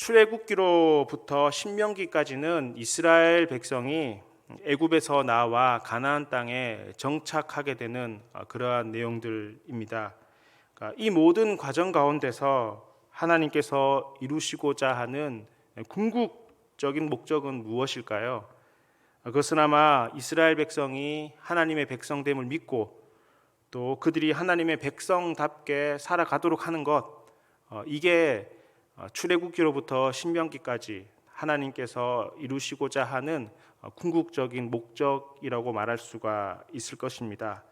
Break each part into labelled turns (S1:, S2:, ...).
S1: 출애굽기로부터 신명기까지는 이스라엘 백성이 애굽에서 나와 가나안 땅에 정착하게 되는 그러한 내용들입니다. 그러니까 이 모든 과정 가운데서 하나님께서 이루시고자 하는 궁극적인 목적은 무엇일까요? 그것은 아마 이스라엘 백성이 하나님의 백성됨을 믿고 또 그들이 하나님의 백성답게 살아가도록 하는 것, 이게 출애굽기로부터 신명기까지 하나님께서 이루시고자 하는 궁극적인 목적이라고 말할 수가 있을 것입니다.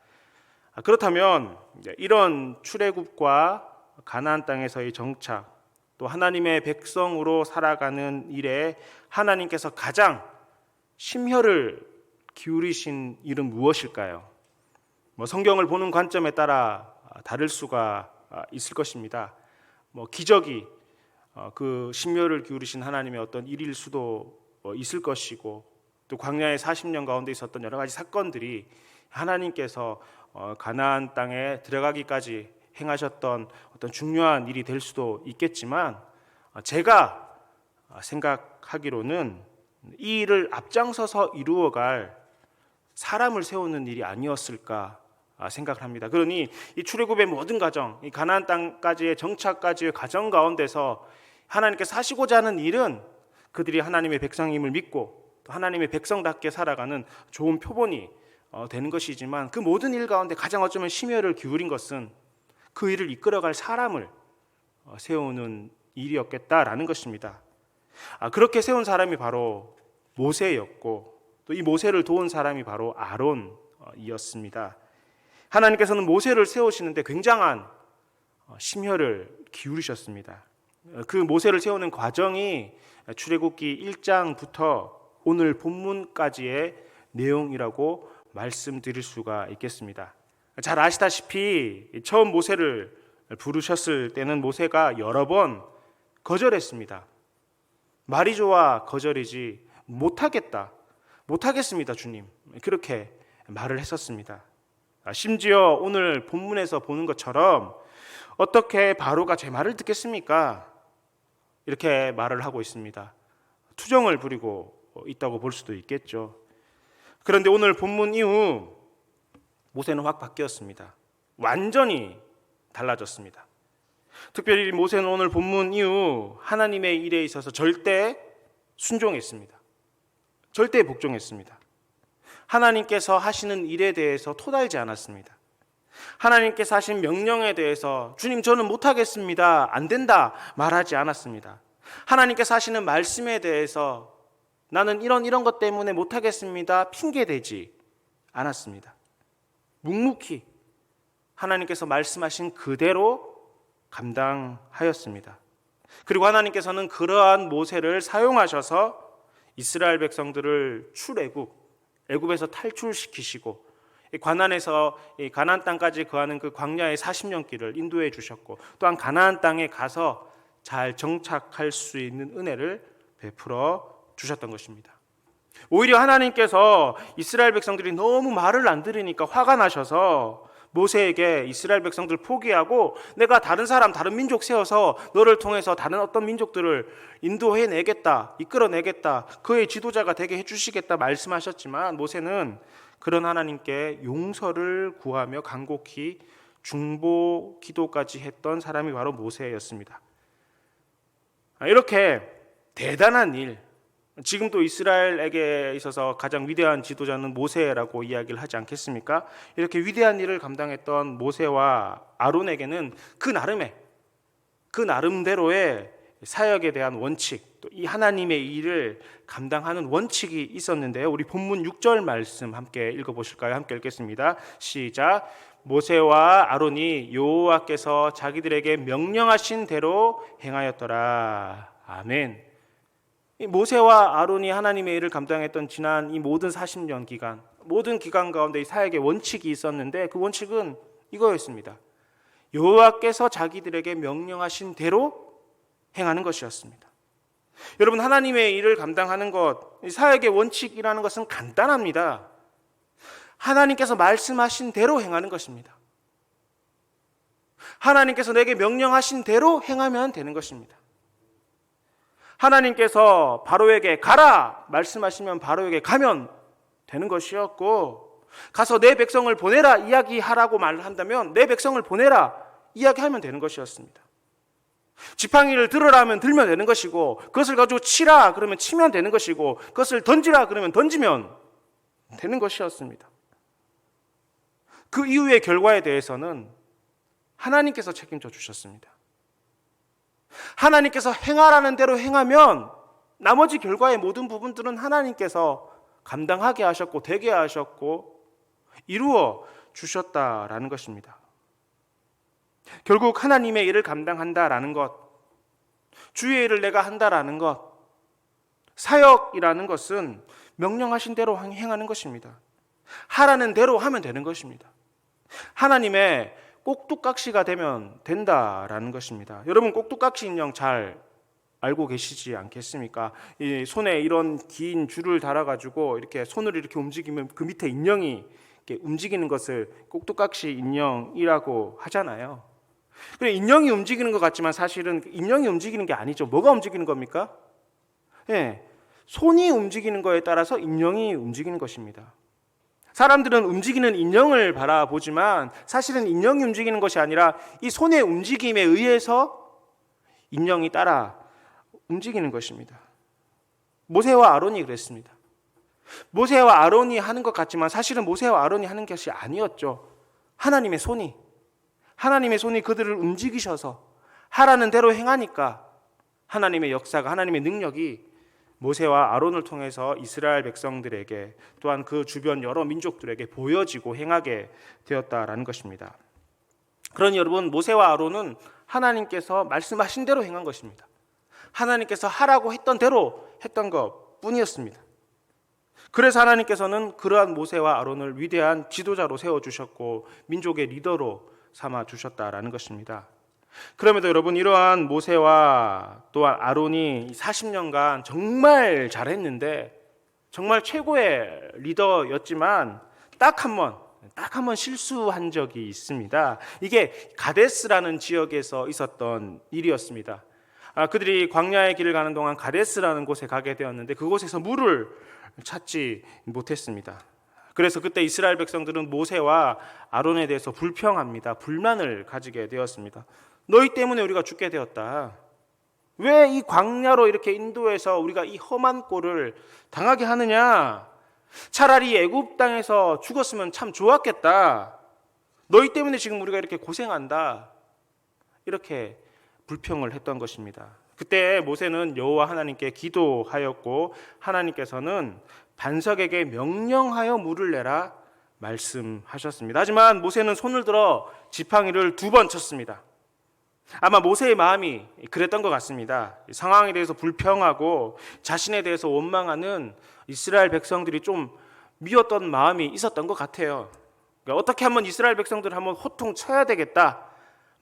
S1: 그렇다면 이런 출애굽과 가나안 땅에서의 정착, 또 하나님의 백성으로 살아가는 일에 하나님께서 가장 심혈을 기울이신 일은 무엇일까요? 성경을 보는 관점에 따라 다를 수가 있을 것입니다. 기적이 그 심혈을 기울이신 하나님의 어떤 일일 수도 있을 것이고, 또 광야의 40년 가운데 있었던 여러 가지 사건들이 하나님께서 가나안 땅에 들어가기까지 행하셨던 어떤 중요한 일이 될 수도 있겠지만, 제가 생각하기로는 이 일을 앞장서서 이루어갈 사람을 세우는 일이 아니었을까 생각을 합니다. 그러니 이 출애굽의 모든 과정, 이 가나안 땅까지의 정착까지의 과정 가운데서 하나님께서 하시고자 하는 일은 그들이 하나님의 백성임을 믿고 또 하나님의 백성답게 살아가는 좋은 표본이 되는 것이지만, 그 모든 일 가운데 가장 어쩌면 심혈을 기울인 것은 그 일을 이끌어갈 사람을 세우는 일이었겠다라는 것입니다. 그렇게 세운 사람이 바로 모세였고, 또 이 모세를 도운 사람이 바로 아론이었습니다. 하나님께서는 모세를 세우시는데 굉장한 심혈을 기울이셨습니다. 그 모세를 세우는 과정이 출애굽기 1장부터 오늘 본문까지의 내용이라고 말씀드릴 수가 있겠습니다. 잘 아시다시피 처음 모세를 부르셨을 때는 모세가 여러 번 거절했습니다. 말이 좋아 거절이지 못하겠습니다 주님, 그렇게 말을 했었습니다. 심지어 오늘 본문에서 보는 것처럼 어떻게 바로가 제 말을 듣겠습니까? 이렇게 말을 하고 있습니다. 투정을 부리고 있다고 볼 수도 있겠죠. 그런데 오늘 본문 이후 모세는 확 바뀌었습니다. 완전히 달라졌습니다. 특별히 모세는 오늘 본문 이후 하나님의 일에 있어서 절대 순종했습니다. 절대 복종했습니다. 하나님께서 하시는 일에 대해서 토달지 않았습니다. 하나님께서 하신 명령에 대해서 주님 저는 못하겠습니다, 안 된다 말하지 않았습니다. 하나님께서 하시는 말씀에 대해서 나는 이런 것 때문에 못하겠습니다 핑계대지 않았습니다. 묵묵히 하나님께서 말씀하신 그대로 감당하였습니다. 그리고 하나님께서는 그러한 모세를 사용하셔서 이스라엘 백성들을 애굽에서 탈출시키시고 관안에서 가나안 땅까지 거하는 그 광야의 40년 길을 인도해 주셨고, 또한 가나안 땅에 가서 잘 정착할 수 있는 은혜를 베풀어 주셨던 것입니다. 오히려 하나님께서 이스라엘 백성들이 너무 말을 안 들으니까 화가 나셔서 모세에게 이스라엘 백성들 포기하고 내가 다른 민족 세워서 너를 통해서 다른 어떤 민족들을 인도해내겠다, 이끌어내겠다, 그의 지도자가 되게 해주시겠다 말씀하셨지만, 모세는 그런 하나님께 용서를 구하며 간곡히 중보 기도까지 했던 사람이 바로 모세였습니다. 이렇게 대단한 일, 지금도 이스라엘에게 있어서 가장 위대한 지도자는 모세라고 이야기를 하지 않겠습니까? 이렇게 위대한 일을 감당했던 모세와 아론에게는 그 나름대로의 사역에 대한 원칙, 또 이 하나님의 일을 감당하는 원칙이 있었는데요. 우리 본문 6절 말씀 함께 읽어보실까요? 함께 읽겠습니다. 시작. 모세와 아론이 여호와께서 자기들에게 명령하신 대로 행하였더라. 아멘. 모세와 아론이 하나님의 일을 감당했던 지난 이 모든 40년 기간, 모든 기간 가운데 이 사역의 원칙이 있었는데, 그 원칙은 이거였습니다. 여호와께서 자기들에게 명령하신 대로 행하는 것이었습니다. 여러분, 하나님의 일을 감당하는 것, 사역의 원칙이라는 것은 간단합니다. 하나님께서 말씀하신 대로 행하는 것입니다. 하나님께서 내게 명령하신 대로 행하면 되는 것입니다. 하나님께서 바로에게 가라 말씀하시면 바로에게 가면 되는 것이었고, 가서 내 백성을 보내라 이야기하라고 말한다면 내 백성을 보내라 이야기하면 되는 것이었습니다. 지팡이를 들으라면 들면 되는 것이고, 그것을 가지고 치라 그러면 치면 되는 것이고, 그것을 던지라 그러면 던지면 되는 것이었습니다. 그 이후의 결과에 대해서는 하나님께서 책임져 주셨습니다. 하나님께서 행하라는 대로 행하면 나머지 결과의 모든 부분들은 하나님께서 감당하게 하셨고 되게 하셨고 이루어 주셨다라는 것입니다. 결국 하나님의 일을 감당한다라는 것, 주의 일을 내가 한다라는 것, 사역이라는 것은 명령하신 대로 행하는 것입니다. 하라는 대로 하면 되는 것입니다. 하나님의 꼭두각시가 되면 된다라는 것입니다. 여러분 꼭두각시 인형 잘 알고 계시지 않겠습니까? 이 손에 이런 긴 줄을 달아가지고 이렇게 손을 이렇게 움직이면 그 밑에 인형이 이렇게 움직이는 것을 꼭두각시 인형이라고 하잖아요. 그래, 인형이 움직이는 것 같지만 사실은 인형이 움직이는 게 아니죠. 뭐가 움직이는 겁니까? 예, 손이 움직이는 거에 따라서 인형이 움직이는 것입니다. 사람들은 움직이는 인형을 바라보지만 사실은 인형이 움직이는 것이 아니라 이 손의 움직임에 의해서 인형이 따라 움직이는 것입니다. 모세와 아론이 그랬습니다. 모세와 아론이 하는 것 같지만 사실은 모세와 아론이 하는 것이 아니었죠. 하나님의 손이 그들을 움직이셔서 하라는 대로 행하니까 하나님의 역사가, 하나님의 능력이 모세와 아론을 통해서 이스라엘 백성들에게 또한 그 주변 여러 민족들에게 보여지고 행하게 되었다라는 것입니다. 그러니 여러분, 모세와 아론은 하나님께서 말씀하신 대로 행한 것입니다. 하나님께서 하라고 했던 대로 했던 것 뿐이었습니다. 그래서 하나님께서는 그러한 모세와 아론을 위대한 지도자로 세워주셨고 민족의 리더로 삼아주셨다라는 것입니다. 그럼에도 여러분, 이러한 모세와 또한 아론이 40년간 정말 잘했는데 정말 최고의 리더였지만 딱 한 번 실수한 적이 있습니다. 이게 가데스라는 지역에서 있었던 일이었습니다. 그들이 광야의 길을 가는 동안 가데스라는 곳에 가게 되었는데 그곳에서 물을 찾지 못했습니다. 그래서 그때 이스라엘 백성들은 모세와 아론에 대해서 불평합니다. 불만을 가지게 되었습니다. 너희 때문에 우리가 죽게 되었다. 왜 이 광야로 이렇게 인도해서 우리가 이 험한 꼴을 당하게 하느냐? 차라리 애굽 땅에서 죽었으면 참 좋았겠다. 너희 때문에 지금 우리가 이렇게 고생한다. 이렇게 불평을 했던 것입니다. 그때 모세는 여호와 하나님께 기도하였고 하나님께서는 반석에게 명령하여 물을 내라 말씀하셨습니다. 하지만 모세는 손을 들어 지팡이를 2번 쳤습니다. 아마 모세의 마음이 그랬던 것 같습니다. 상황에 대해서 불평하고 자신에 대해서 원망하는 이스라엘 백성들이 좀 미웠던 마음이 있었던 것 같아요. 그러니까 어떻게 하면 이스라엘 백성들을 한번 호통 쳐야 되겠다,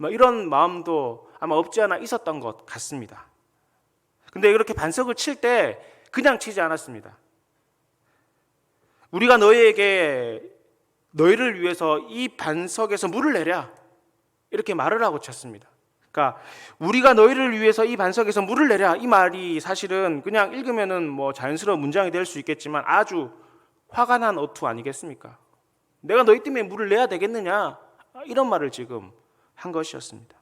S1: 이런 마음도 아마 없지 않아 있었던 것 같습니다. 근데 이렇게 반석을 칠 때 그냥 치지 않았습니다. 우리가 너희를 위해서 이 반석에서 물을 내랴, 이렇게 말을 하고 쳤습니다. 그러니까 우리가 너희를 위해서 이 반석에서 물을 내랴, 이 말이 사실은 그냥 읽으면은 자연스러운 문장이 될 수 있겠지만 아주 화가 난 어투 아니겠습니까? 내가 너희 때문에 물을 내야 되겠느냐, 이런 말을 지금 한 것이었습니다.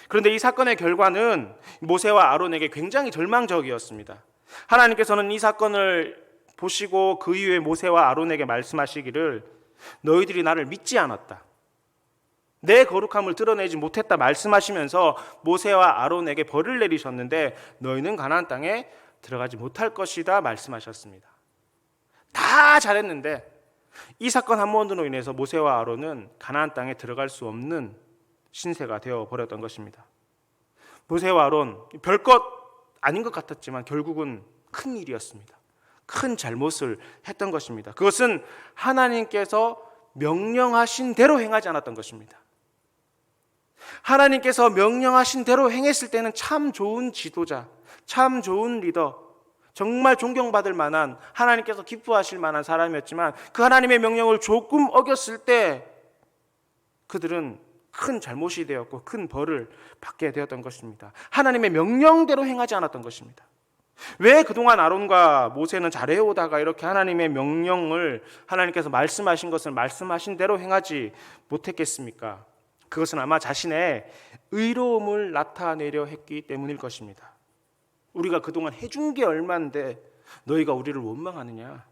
S1: 그런데 이 사건의 결과는 모세와 아론에게 굉장히 절망적이었습니다. 하나님께서는 이 사건을 보시고 그 이후에 모세와 아론에게 말씀하시기를 너희들이 나를 믿지 않았다, 내 거룩함을 드러내지 못했다 말씀하시면서 모세와 아론에게 벌을 내리셨는데 너희는 가나안 땅에 들어가지 못할 것이다 말씀하셨습니다. 다 잘했는데 이 사건 한 번으로 인해서 모세와 아론은 가나안 땅에 들어갈 수 없는 신세가 되어버렸던 것입니다. 모세와 아론, 별것 아닌 것 같았지만 결국은 큰 일이었습니다. 큰 잘못을 했던 것입니다. 그것은 하나님께서 명령하신 대로 행하지 않았던 것입니다. 하나님께서 명령하신 대로 행했을 때는 참 좋은 지도자, 참 좋은 리더, 정말 존경받을 만한, 하나님께서 기뻐하실 만한 사람이었지만 그 하나님의 명령을 조금 어겼을 때 그들은 큰 잘못이 되었고 큰 벌을 받게 되었던 것입니다. 하나님의 명령대로 행하지 않았던 것입니다. 왜 그동안 아론과 모세는 잘해오다가 이렇게 하나님의 명령을 하나님께서 말씀하신 것을 말씀하신 대로 행하지 못했겠습니까? 그것은 아마 자신의 의로움을 나타내려 했기 때문일 것입니다. 우리가 그동안 해준 게 얼만데 너희가 우리를 원망하느냐?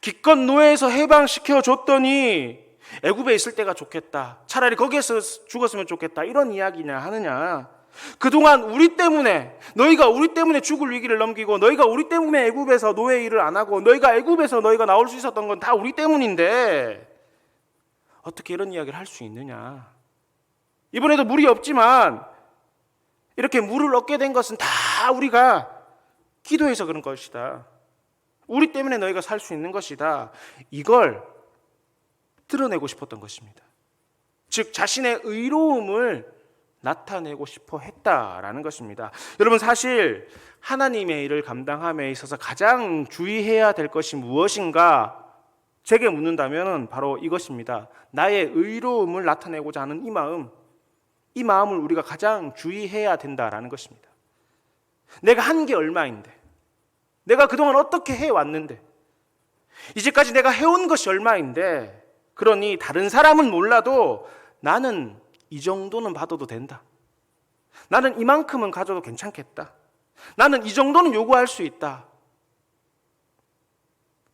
S1: 기껏 노예에서 해방시켜 줬더니 애굽에 있을 때가 좋겠다. 차라리 거기에서 죽었으면 좋겠다. 이런 이야기냐 하느냐? 그동안 우리 때문에 너희가 우리 때문에 죽을 위기를 넘기고 너희가 우리 때문에 애굽에서 노예 일을 안 하고 너희가 애굽에서 너희가 나올 수 있었던 건 다 우리 때문인데 어떻게 이런 이야기를 할 수 있느냐? 이번에도 물이 없지만 이렇게 물을 얻게 된 것은 다 우리가 기도해서 그런 것이다. 우리 때문에 너희가 살 수 있는 것이다. 이걸 드러내고 싶었던 것입니다. 즉 자신의 의로움을 나타내고 싶어 했다라는 것입니다. 여러분, 사실 하나님의 일을 감당함에 있어서 가장 주의해야 될 것이 무엇인가 제게 묻는다면 바로 이것입니다. 나의 의로움을 나타내고자 하는 이 마음을 우리가 가장 주의해야 된다라는 것입니다. 내가 한 게 얼마인데, 내가 그동안 어떻게 해왔는데, 이제까지 내가 해온 것이 얼마인데, 그러니 다른 사람은 몰라도 나는 이 정도는 받아도 된다. 나는 이만큼은 가져도 괜찮겠다. 나는 이 정도는 요구할 수 있다.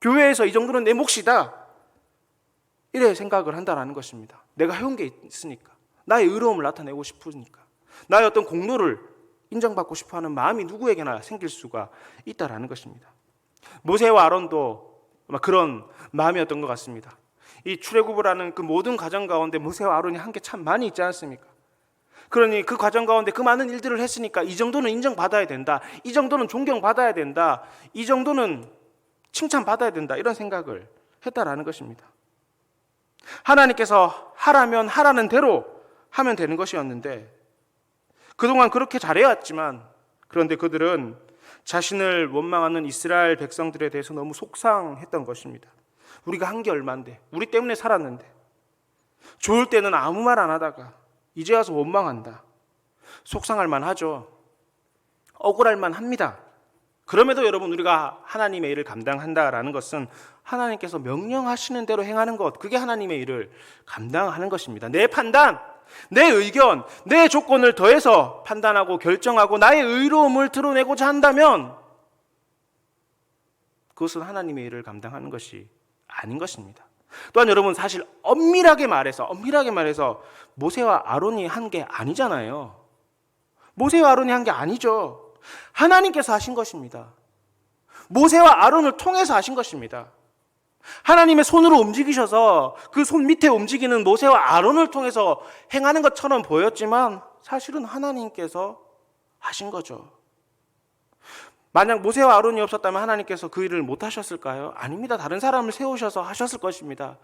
S1: 교회에서 이 정도는 내 몫이다. 이래 생각을 한다는 것입니다. 내가 해온 게 있으니까. 나의 의로움을 나타내고 싶으니까. 나의 어떤 공로를 인정받고 싶어하는 마음이 누구에게나 생길 수가 있다는 것입니다. 모세와 아론도 그런 마음이었던 것 같습니다. 이 출애굽을 하는 그 모든 과정 가운데 모세와 아론이 한 게 참 많이 있지 않습니까? 그러니 그 과정 가운데 그 많은 일들을 했으니까 이 정도는 인정받아야 된다. 이 정도는 존경받아야 된다. 이 정도는 칭찬받아야 된다. 이런 생각을 했다라는 것입니다. 하나님께서 하라면 하라는 대로 하면 되는 것이었는데 그동안 그렇게 잘해왔지만 그런데 그들은 자신을 원망하는 이스라엘 백성들에 대해서 너무 속상했던 것입니다. 우리가 한 게 얼만데, 우리 때문에 살았는데, 좋을 때는 아무 말 안 하다가 이제 와서 원망한다. 속상할 만하죠. 억울할 만합니다. 그럼에도 여러분, 우리가 하나님의 일을 감당한다라는 것은 하나님께서 명령하시는 대로 행하는 것, 그게 하나님의 일을 감당하는 것입니다. 내 판단, 내 의견, 내 조건을 더해서 판단하고 결정하고 나의 의로움을 드러내고자 한다면 그것은 하나님의 일을 감당하는 것이 아닌 것입니다. 또한 여러분, 사실 엄밀하게 말해서 모세와 아론이 한 게 아니잖아요. 모세와 아론이 한 게 아니죠. 하나님께서 하신 것입니다. 모세와 아론을 통해서 하신 것입니다. 하나님의 손으로 움직이셔서 그 손 밑에 움직이는 모세와 아론을 통해서 행하는 것처럼 보였지만 사실은 하나님께서 하신 거죠. 만약 모세와 아론이 없었다면 하나님께서 그 일을 못 하셨을까요? 아닙니다. 다른 사람을 세우셔서 하셨을 것입니다.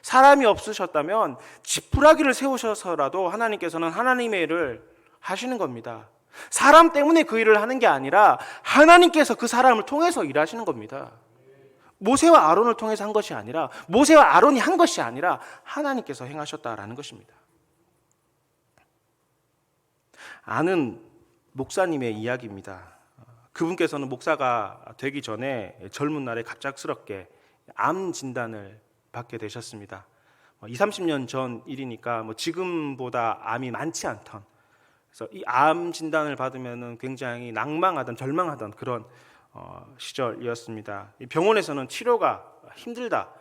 S1: 사람이 없으셨다면 지푸라기를 세우셔서라도 하나님께서는 하나님의 일을 하시는 겁니다. 사람 때문에 그 일을 하는 게 아니라 하나님께서 그 사람을 통해서 일하시는 겁니다. 모세와 아론을 통해서 한 것이 아니라, 모세와 아론이 한 것이 아니라 하나님께서 행하셨다라는 것입니다. 아는 목사님의 이야기입니다. 그분께서는 목사가 되기 전에 젊은 날에 갑작스럽게 암 진단을 받게 되셨습니다. 20, 30년 전 일이니까 지금보다 암이 많지 않던, 그래서 이 암 진단을 받으면 굉장히 낭망하던, 절망하던 그런 시절이었습니다. 병원에서는 치료가 힘들다,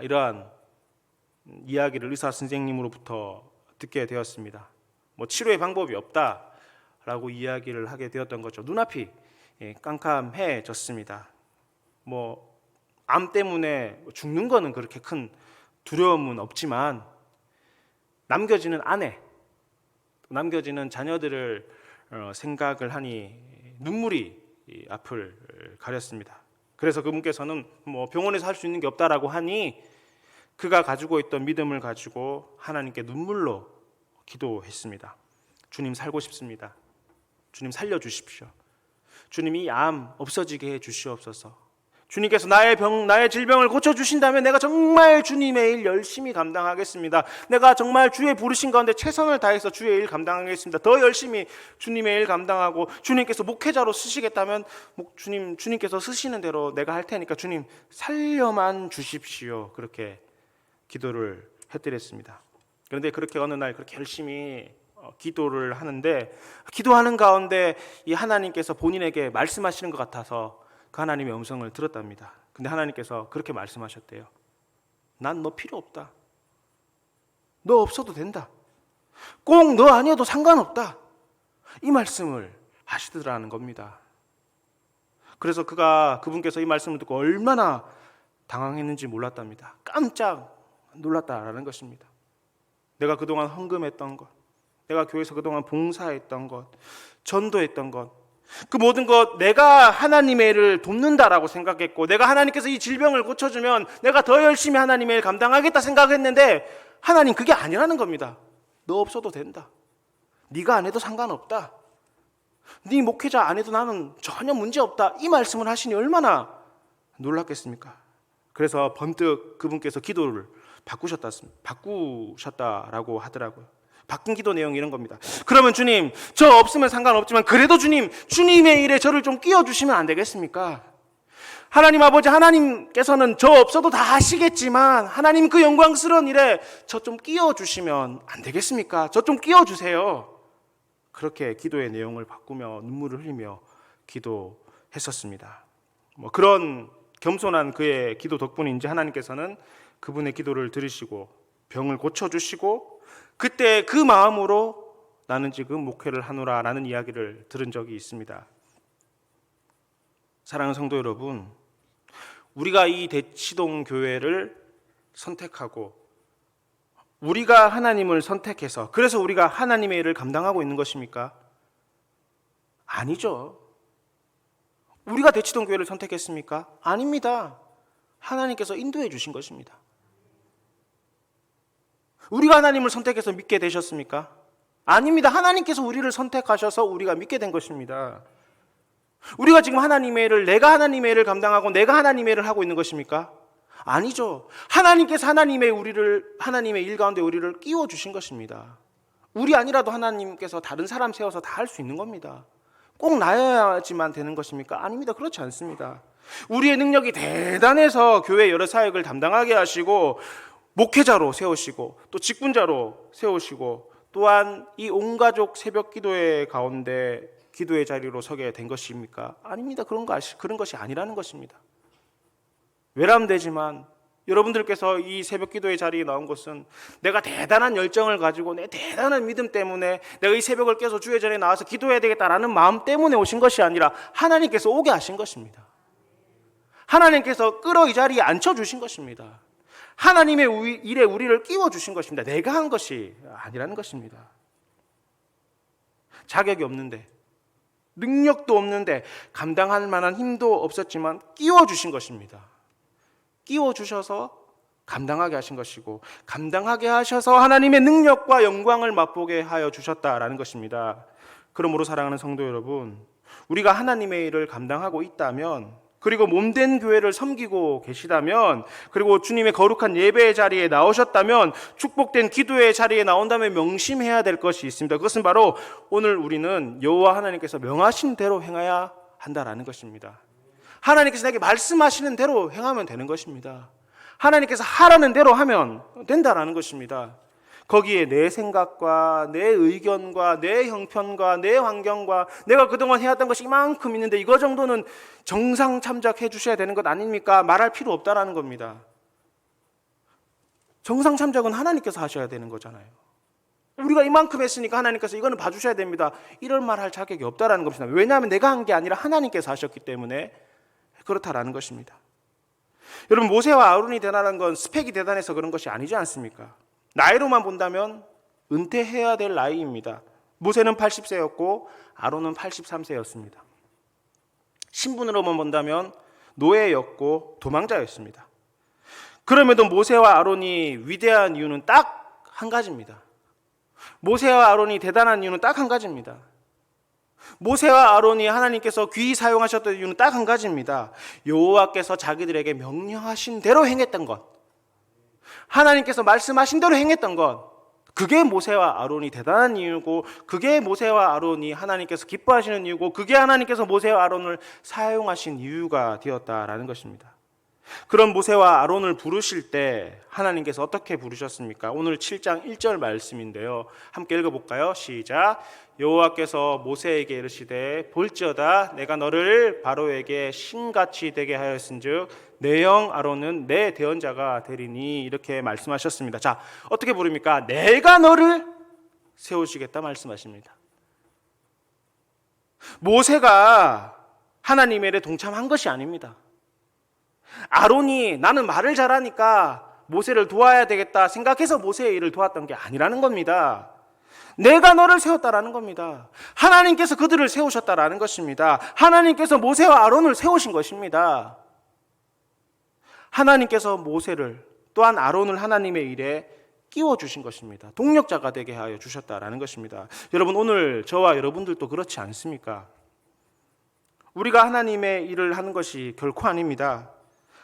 S1: 이러한 이야기를 의사 선생님으로부터 듣게 되었습니다. 치료의 방법이 없다라고 이야기를 하게 되었던 거죠. 눈앞이 깜깜해졌습니다. 암 때문에 죽는 거는 그렇게 큰 두려움은 없지만 남겨지는 아내, 남겨지는 자녀들을 생각을 하니 눈물이 앞을 가렸습니다. 그래서 그분께서는 병원에서 할 수 있는 게 없다라고 하니 그가 가지고 있던 믿음을 가지고 하나님께 눈물로 기도했습니다. 주님, 살고 싶습니다. 주님, 살려주십시오. 주님, 이 암 없어지게 해 주시옵소서. 주님께서 나의 질병을 고쳐주신다면 내가 정말 주님의 일 열심히 감당하겠습니다. 내가 정말 주의 부르신 가운데 최선을 다해서 주의 일 감당하겠습니다. 더 열심히 주님의 일 감당하고, 주님께서 목회자로 쓰시겠다면 주님께서 쓰시는 대로 내가 할 테니까 주님 살려만 주십시오. 그렇게 기도를 해드렸습니다. 그런데 그렇게 어느 날 그렇게 열심히 기도를 하는데, 기도하는 가운데 이 하나님께서 본인에게 말씀하시는 것 같아서 그 하나님의 음성을 들었답니다. 근데 하나님께서 그렇게 말씀하셨대요. 난 너 필요 없다. 너 없어도 된다. 꼭 너 아니어도 상관없다. 이 말씀을 하시더라는 겁니다. 그래서 그분께서 이 말씀을 듣고 얼마나 당황했는지 몰랐답니다. 깜짝 놀랐다라는 것입니다. 내가 그동안 헌금했던 것, 내가 교회에서 그동안 봉사했던 것, 전도했던 것, 그 모든 것 내가 하나님의 일을 돕는다라고 생각했고, 내가 하나님께서 이 질병을 고쳐주면 내가 더 열심히 하나님의 일 감당하겠다 생각했는데, 하나님 그게 아니라는 겁니다. 너 없어도 된다. 네가 안 해도 상관없다. 네 목회자 안 해도 나는 전혀 문제없다. 이 말씀을 하시니 얼마나 놀랐겠습니까? 그래서 번뜩 그분께서 기도를 바꾸셨다라고 하더라고요. 바뀐 기도 내용이 이런 겁니다. 그러면 주님, 저 없으면 상관없지만 그래도 주님, 주님의 일에 저를 좀 끼워주시면 안 되겠습니까? 하나님 아버지, 하나님께서는 저 없어도 다 하시겠지만 하나님 그 영광스러운 일에 저 좀 끼워주시면 안 되겠습니까? 저 좀 끼워주세요. 그렇게 기도의 내용을 바꾸며 눈물을 흘리며 기도했었습니다. 그런 겸손한 그의 기도 덕분인지 하나님께서는 그분의 기도를 들으시고 병을 고쳐주시고, 그때 그 마음으로 나는 지금 목회를 하노라 라는 이야기를 들은 적이 있습니다. 사랑하는 성도 여러분, 우리가 이 대치동 교회를 선택하고 우리가 하나님을 선택해서 그래서 우리가 하나님의 일을 감당하고 있는 것입니까? 아니죠. 우리가 대치동 교회를 선택했습니까? 아닙니다. 하나님께서 인도해 주신 것입니다. 우리가 하나님을 선택해서 믿게 되셨습니까? 아닙니다. 하나님께서 우리를 선택하셔서 우리가 믿게 된 것입니다. 우리가 지금 하나님의 일을, 내가 하나님의 일을 감당하고 내가 하나님의 일을 하고 있는 것입니까? 아니죠. 하나님께서 하나님의 일 가운데 우리를 끼워 주신 것입니다. 우리 아니라도 하나님께서 다른 사람 세워서 다 할 수 있는 겁니다. 꼭 나야지만 되는 것입니까? 아닙니다. 그렇지 않습니다. 우리의 능력이 대단해서 교회 여러 사역을 담당하게 하시고 목회자로 세우시고 또 직분자로 세우시고, 또한 이 온 가족 새벽 기도회 가운데 기도의 자리로 서게 된 것입니까? 아닙니다. 그런 것이 아니라는 것입니다. 외람되지만 여러분들께서 이 새벽 기도의 자리에 나온 것은 내가 대단한 열정을 가지고 내 대단한 믿음 때문에 내가 이 새벽을 깨서 주의 전에 나와서 기도해야 되겠다라는 마음 때문에 오신 것이 아니라 하나님께서 오게 하신 것입니다. 하나님께서 끌어 이 자리에 앉혀주신 것입니다. 하나님의 일에 우리를 끼워주신 것입니다. 내가 한 것이 아니라는 것입니다. 자격이 없는데, 능력도 없는데, 감당할 만한 힘도 없었지만 끼워주신 것입니다. 끼워주셔서 감당하게 하신 것이고, 감당하게 하셔서 하나님의 능력과 영광을 맛보게 하여 주셨다라는 것입니다. 그러므로 사랑하는 성도 여러분, 우리가 하나님의 일을 감당하고 있다면, 그리고 몸된 교회를 섬기고 계시다면, 그리고 주님의 거룩한 예배의 자리에 나오셨다면, 축복된 기도의 자리에 나온다면 명심해야 될 것이 있습니다. 그것은 바로 오늘 우리는 여호와 하나님께서 명하신 대로 행해야 한다라는 것입니다. 하나님께서 내게 말씀하시는 대로 행하면 되는 것입니다. 하나님께서 하라는 대로 하면 된다라는 것입니다. 거기에 내 생각과 내 의견과 내 형편과 내 환경과 내가 그동안 해왔던 것이 이만큼 있는데 이거 정도는 정상 참작해 주셔야 되는 것 아닙니까? 말할 필요 없다라는 겁니다. 정상 참작은 하나님께서 하셔야 되는 거잖아요. 우리가 이만큼 했으니까 하나님께서 이거는 봐주셔야 됩니다. 이런 말 할 자격이 없다라는 것입니다. 왜냐하면 내가 한 게 아니라 하나님께서 하셨기 때문에 그렇다라는 것입니다. 여러분, 모세와 아론이 대단한 건 스펙이 대단해서 그런 것이 아니지 않습니까? 나이로만 본다면 은퇴해야 될 나이입니다. 모세는 80세였고 아론은 83세였습니다. 신분으로만 본다면 노예였고 도망자였습니다. 그럼에도 모세와 아론이 위대한 이유는 딱 한 가지입니다. 모세와 아론이 대단한 이유는 딱 한 가지입니다. 모세와 아론이 하나님께서 귀히 사용하셨던 이유는 딱 한 가지입니다. 여호와께서 자기들에게 명령하신 대로 행했던 것, 하나님께서 말씀하신 대로 행했던 것, 그게 모세와 아론이 대단한 이유고, 그게 모세와 아론이 하나님께서 기뻐하시는 이유고, 그게 하나님께서 모세와 아론을 사용하신 이유가 되었다라는 것입니다. 그런 모세와 아론을 부르실 때 하나님께서 어떻게 부르셨습니까? 오늘 7장 1절 말씀인데요, 함께 읽어볼까요? 시작. 여호와께서 모세에게 이르시되 볼지어다 내가 너를 바로에게 신같이 되게 하였은즉 내 형 아론은 내 대언자가 되리니, 이렇게 말씀하셨습니다. 자, 어떻게 부릅니까? 내가 너를 세우시겠다 말씀하십니다. 모세가 하나님의 일에 동참한 것이 아닙니다. 아론이 나는 말을 잘하니까 모세를 도와야 되겠다 생각해서 모세의 일을 도왔던 게 아니라는 겁니다. 내가 너를 세웠다라는 겁니다. 하나님께서 그들을 세우셨다라는 것입니다. 하나님께서 모세와 아론을 세우신 것입니다. 하나님께서 모세를 또한 아론을 하나님의 일에 끼워주신 것입니다. 동력자가 되게 하여 주셨다라는 것입니다. 여러분, 오늘 저와 여러분들도 그렇지 않습니까? 우리가 하나님의 일을 하는 것이 결코 아닙니다.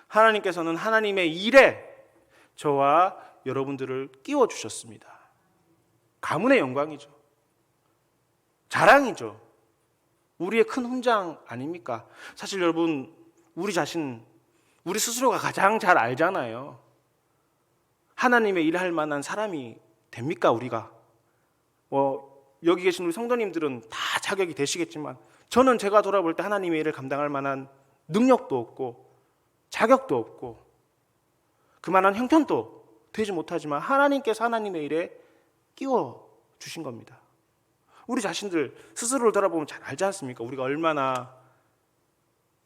S1: 하나님께서는 하나님의 일에 저와 여러분들을 끼워주셨습니다. 가문의 영광이죠. 자랑이죠. 우리의 큰 훈장 아닙니까? 사실 여러분, 우리 자신, 우리 스스로가 가장 잘 알잖아요. 하나님의 일을 할 만한 사람이 됩니까, 우리가? 여기 계신 우리 성도님들은 다 자격이 되시겠지만, 저는 제가 돌아볼 때 하나님의 일을 감당할 만한 능력도 없고 자격도 없고 그만한 형편도 되지 못하지만 하나님께서 하나님의 일에 끼워 주신 겁니다. 우리 자신들 스스로를 돌아보면 잘 알지 않습니까? 우리가 얼마나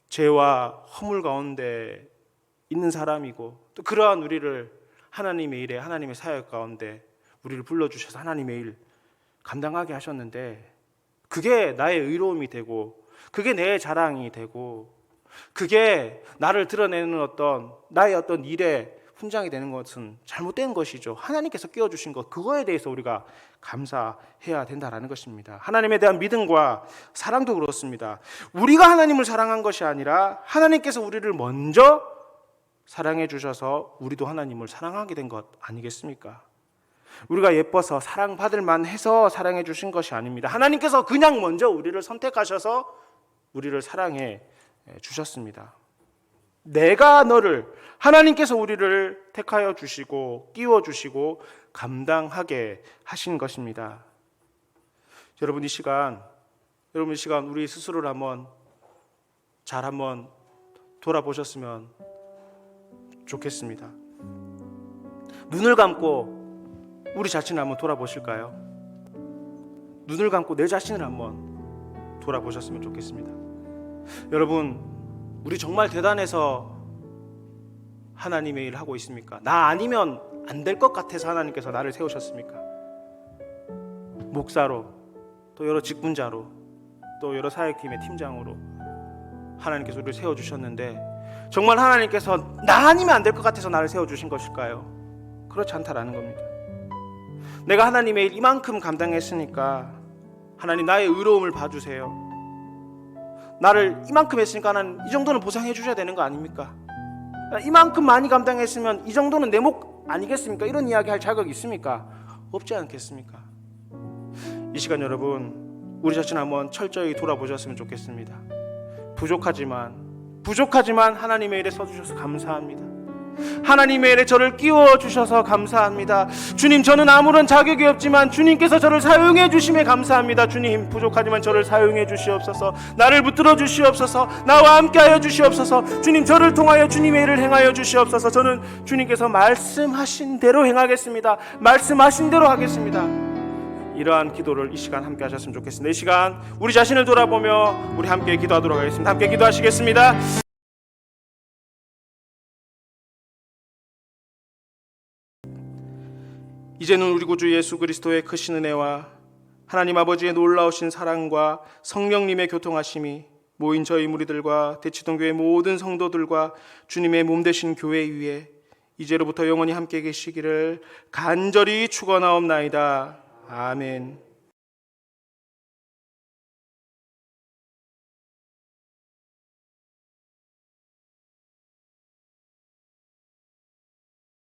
S1: 죄와 허물 가운데 있는 사람이고, 또 그러한 우리를 하나님의 일에, 하나님의 사역 가운데 우리를 불러주셔서 하나님의 일 감당하게 하셨는데, 그게 나의 의로움이 되고, 그게 내 자랑이 되고, 그게 나를 드러내는 나의 어떤 일의 훈장이 되는 것은 잘못된 것이죠. 하나님께서 끼워주신 것, 그거에 대해서 우리가 감사해야 된다는 것입니다. 하나님에 대한 믿음과 사랑도 그렇습니다. 우리가 하나님을 사랑한 것이 아니라 하나님께서 우리를 먼저 사랑해 주셔서 우리도 하나님을 사랑하게 된 것 아니겠습니까? 우리가 예뻐서 사랑받을 만해서 사랑해 주신 것이 아닙니다. 하나님께서 그냥 먼저 우리를 선택하셔서 우리를 사랑해 주셨습니다. 내가 너를, 하나님께서 우리를 택하여 주시고 끼워 주시고 감당하게 하신 것입니다. 여러분, 이 시간 우리 스스로를 한번 돌아보셨으면 좋겠습니다. 눈을 감고 우리 자신을 한번 돌아보실까요? 눈을 감고 내 자신을 한번 돌아보셨으면 좋겠습니다. 여러분, 우리 정말 대단해서 하나님의 일을 하고 있습니까? 나 아니면 안 될 것 같아서 하나님께서 나를 세우셨습니까? 목사로, 또 여러 직분자로, 또 여러 사역팀의 팀장으로 하나님께서 우리를 세워주셨는데, 정말 하나님께서 나 아니면 안 될 것 같아서 나를 세워주신 것일까요? 그렇지 않다라는 겁니다. 내가 하나님의 일 이만큼 감당했으니까 하나님 나의 의로움을 봐주세요. 나를 이만큼 했으니까 하나님 이 정도는 보상해 주셔야 되는 거 아닙니까? 이만큼 많이 감당했으면 이 정도는 내 목 아니겠습니까? 이런 이야기 할 자격이 있습니까? 없지 않겠습니까? 이 시간 여러분, 우리 자신 한번 철저히 돌아보셨으면 좋겠습니다. 부족하지만 하나님의 일에 써주셔서 감사합니다. 하나님의 일에 저를 끼워 주셔서 감사합니다. 주님, 저는 아무런 자격이 없지만 주님께서 저를 사용해 주심에 감사합니다. 주님, 부족하지만 저를 사용해 주시옵소서. 나를 붙들어 주시옵소서. 나와 함께하여 주시옵소서. 주님, 저를 통하여 주님의 일을 행하여 주시옵소서. 저는 주님께서 말씀하신 대로 행하겠습니다. 말씀하신 대로 하겠습니다. 이러한 기도를 이 시간 함께 하셨으면 좋겠습니다. 이 시간 우리 자신을 돌아보며 우리 함께 기도하도록 하겠습니다. 함께 기도하시겠습니다. 이제는 우리 구주 예수 그리스도의 크신 은혜와 하나님 아버지의 놀라우신 사랑과 성령님의 교통하심이 모인 저희 무리들과 대치동교회 모든 성도들과 주님의 몸 되신 교회 위에 이제로부터 영원히 함께 계시기를 간절히 축원하옵나이다. 아멘.